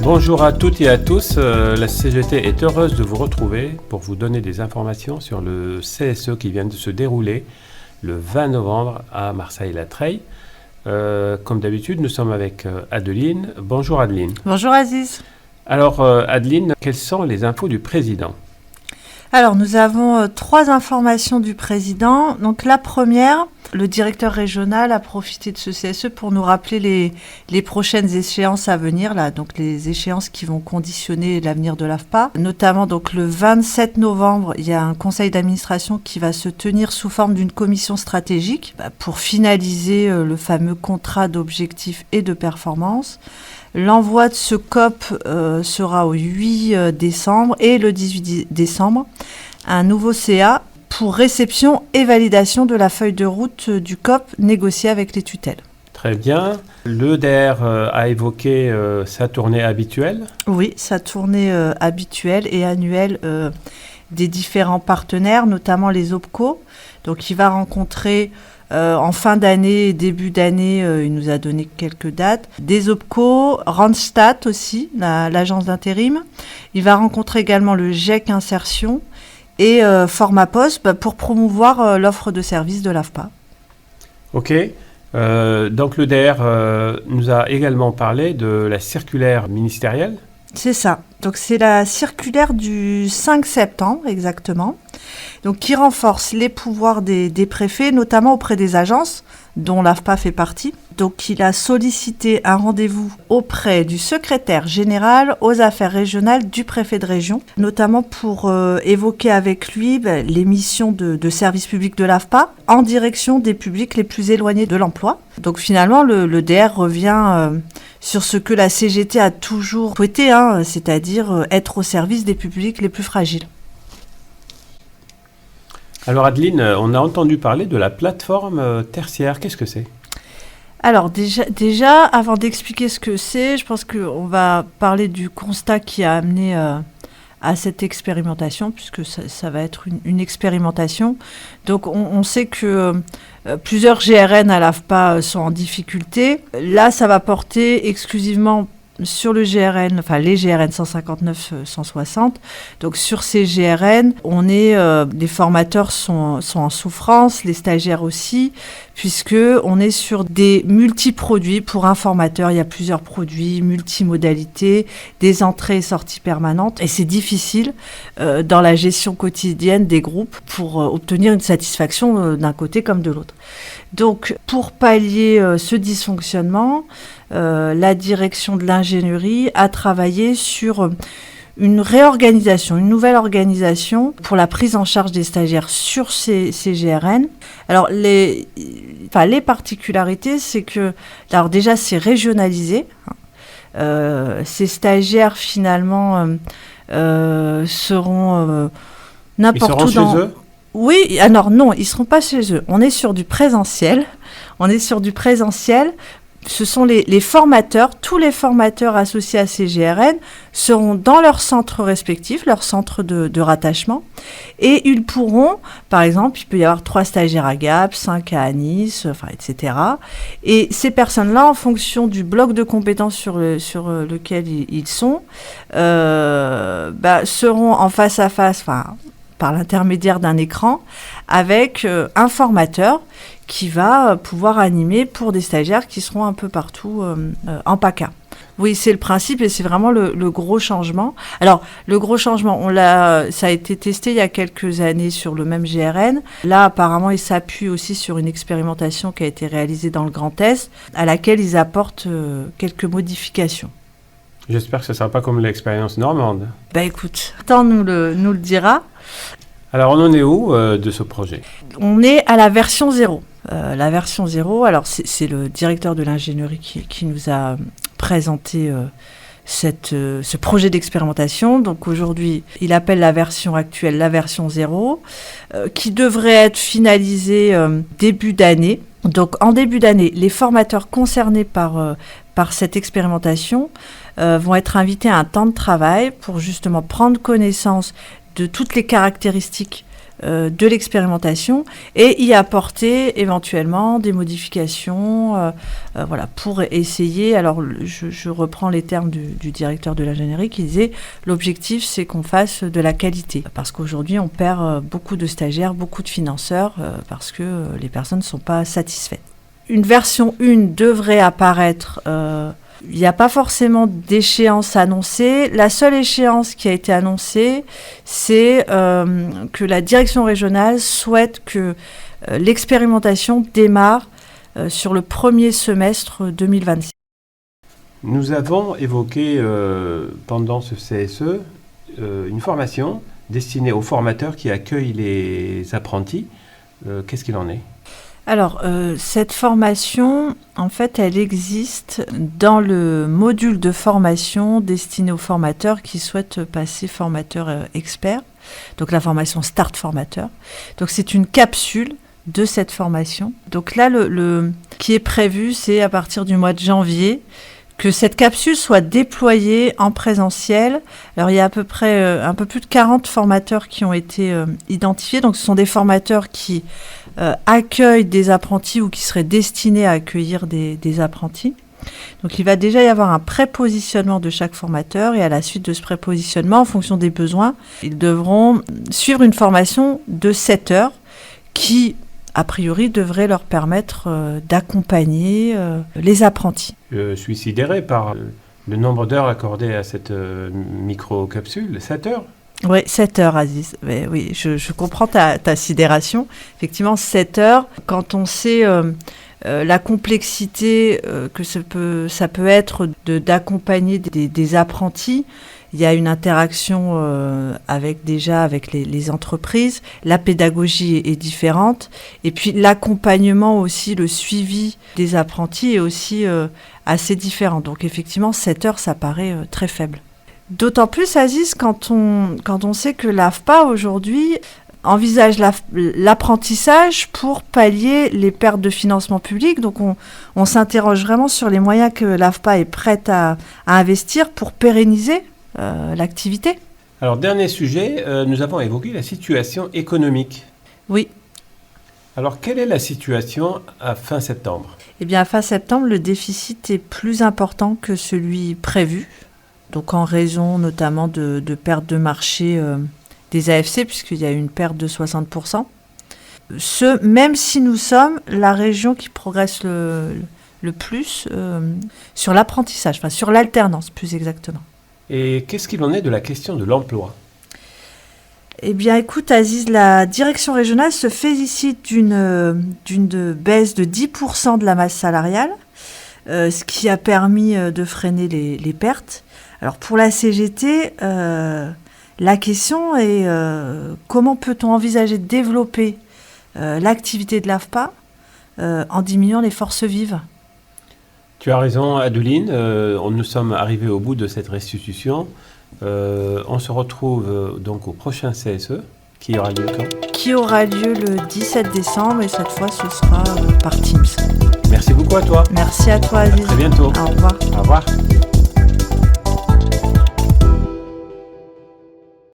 Bonjour à toutes et à tous, la CGT est heureuse de vous retrouver pour vous donner des informations sur le CSE qui vient de se dérouler le 20 novembre à Marseille-la-Treille. Comme d'habitude, nous sommes avec Adeline. Bonjour Adeline. Bonjour Aziz. Alors Adeline, quelles sont les infos du président ? Alors nous avons 3 informations du président. Donc la première, le directeur régional a profité de ce CSE pour nous rappeler les prochaines échéances à venir, là, donc les échéances qui vont conditionner l'avenir de l'AFPA. Notamment donc le 27 novembre, il y a un conseil d'administration qui va se tenir sous forme d'une commission stratégique pour finaliser le fameux contrat d'objectifs et de performance. L'envoi de ce COP sera au 8 décembre et le 18 décembre, un nouveau CA pour réception et validation de la feuille de route du COP négociée avec les tutelles. Très bien. L'EDR a évoqué sa tournée habituelle. Oui, sa tournée habituelle et annuelle des différents partenaires, notamment les OPCO. Donc il va rencontrer en fin d'année et début d'année, il nous a donné quelques dates, des OPCO, Randstad aussi, l'agence d'intérim. Il va rencontrer également le GIEC Insertion et Formapos pour promouvoir l'offre de services de l'AFPA. Ok. Donc l'EDR nous a également parlé de la circulaire ministérielle. C'est ça. Donc c'est la circulaire du 5 septembre exactement, donc qui renforce les pouvoirs des préfets, notamment auprès des agences dont l'AFPA fait partie. Donc il a sollicité un rendez-vous auprès du secrétaire général aux affaires régionales du préfet de région, notamment pour évoquer avec lui les missions de service public de l'AFPA en direction des publics les plus éloignés de l'emploi. Donc finalement le DR revient sur ce que la CGT a toujours souhaité, c'est-à-dire être au service des publics les plus fragiles. Alors Adeline, on a entendu parler de la plateforme tertiaire. Qu'est-ce que c'est ? Alors déjà, avant d'expliquer ce que c'est, je pense qu'on va parler du constat qui a amené à cette expérimentation, puisque ça va être une expérimentation. Donc on sait que plusieurs GRN à l'AFPA sont en difficulté. Là, ça va porter exclusivement sur le GRN, enfin les GRN 159-160. Donc sur ces GRN, les formateurs sont en souffrance, les stagiaires aussi, puisque on est sur des multi-produits. Pour un formateur, il y a plusieurs produits, multimodalités, des entrées et sorties permanentes, et c'est difficile dans la gestion quotidienne des groupes pour obtenir une satisfaction d'un côté comme de l'autre. Donc pour pallier ce dysfonctionnement, la direction de l'ingénierie a travaillé sur une réorganisation, une nouvelle organisation pour la prise en charge des stagiaires sur ces GRN. Alors les particularités, c'est que, alors déjà c'est régionalisé. Ces stagiaires finalement seront n'importe où. Ils seront chez eux ? Oui, alors non, ils ne seront pas chez eux. On est sur du présentiel. Ce sont les formateurs, tous les formateurs associés à ces GRN seront dans leur centre respectif, leur centre de rattachement, et ils pourront, par exemple, il peut y avoir 3 stagiaires à Gap, 5 à Nice, etc. Et ces personnes-là, en fonction du bloc de compétences sur lequel ils sont, seront en face à face, par l'intermédiaire d'un écran, avec un formateur qui va pouvoir animer pour des stagiaires qui seront un peu partout en PACA. Oui, c'est le principe et c'est vraiment le gros changement. Alors, le gros changement, ça a été testé il y a quelques années sur le même GRN. Là, apparemment, ils s'appuient aussi sur une expérimentation qui a été réalisée dans le Grand Est, à laquelle ils apportent quelques modifications. J'espère que ce ne sera pas comme l'expérience normande. Écoute, le temps nous le dira. Alors, on en est où de ce projet ? On est à la version 0. La version 0, alors c'est le directeur de l'ingénierie qui nous a présenté ce projet d'expérimentation. Donc aujourd'hui, il appelle la version actuelle la version 0, qui devrait être finalisée début d'année. Donc en début d'année, les formateurs concernés par cette expérimentation vont être invités à un temps de travail pour justement prendre connaissance de toutes les caractéristiques de l'expérimentation et y apporter éventuellement des modifications voilà, pour essayer. Alors, je reprends les termes du directeur de l'ingénierie qui disait l'objectif, c'est qu'on fasse de la qualité. Parce qu'aujourd'hui, on perd beaucoup de stagiaires, beaucoup de financeurs parce que les personnes ne sont pas satisfaites. Une version 1 devrait apparaître. Il n'y a pas forcément d'échéance annoncée. La seule échéance qui a été annoncée, c'est que la direction régionale souhaite que l'expérimentation démarre sur le premier semestre 2026. Nous avons évoqué pendant ce CSE une formation destinée aux formateurs qui accueillent les apprentis. Qu'est-ce qu'il en est ? Alors, cette formation, en fait, elle existe dans le module de formation destiné aux formateurs qui souhaitent passer formateur expert, donc la formation Start Formateur. Donc, c'est une capsule de cette formation. Donc là, le qui est prévu, c'est à partir du mois de janvier que cette capsule soit déployée en présentiel. Alors, il y a à peu près un peu plus de 40 formateurs qui ont été identifiés. Donc, ce sont des formateurs qui accueillent des apprentis ou qui seraient destinés à accueillir des apprentis. Donc, il va déjà y avoir un prépositionnement de chaque formateur et à la suite de ce prépositionnement, en fonction des besoins, ils devront suivre une formation de 7 heures qui, a priori, devrait leur permettre d'accompagner les apprentis. Je suis sidéré par le nombre d'heures accordées à cette micro-capsule, 7 heures. Oui, 7 heures, Aziz. Mais oui, je comprends ta sidération. Effectivement, 7 heures, quand on sait la complexité que ça peut être d'accompagner des apprentis, il y a une interaction avec les entreprises, la pédagogie est différente, et puis l'accompagnement aussi, le suivi des apprentis est aussi assez différent. Donc effectivement, 7 heures, ça paraît très faible. D'autant plus, Aziz, quand on sait que l'AFPA aujourd'hui envisage l'apprentissage pour pallier les pertes de financement public. Donc on s'interroge vraiment sur les moyens que l'AFPA est prête à investir pour pérenniser l'activité. Alors, dernier sujet, nous avons évoqué la situation économique. Oui. Alors, quelle est la situation à fin septembre ? Eh bien, à fin septembre, le déficit est plus important que celui prévu. Donc en raison notamment de perte de marché des AFC, puisqu'il y a eu une perte de 60%. Même si nous sommes la région qui progresse le plus sur l'apprentissage, enfin sur l'alternance plus exactement. Et qu'est-ce qu'il en est de la question de l'emploi ? Eh bien écoute Aziz, la direction régionale se félicite d'une baisse de 10% de la masse salariale, ce qui a permis de freiner les pertes. Alors pour la CGT, la question est comment peut-on envisager de développer l'activité de l'AFPA en diminuant les forces vives ? Tu as raison Adeline, nous sommes arrivés au bout de cette restitution. On se retrouve donc au prochain CSE qui aura lieu quand ? Qui aura lieu le 17 décembre et cette fois ce sera par Teams. Merci beaucoup à toi. Merci à toi Aziz. À très bientôt. Au revoir. Au revoir.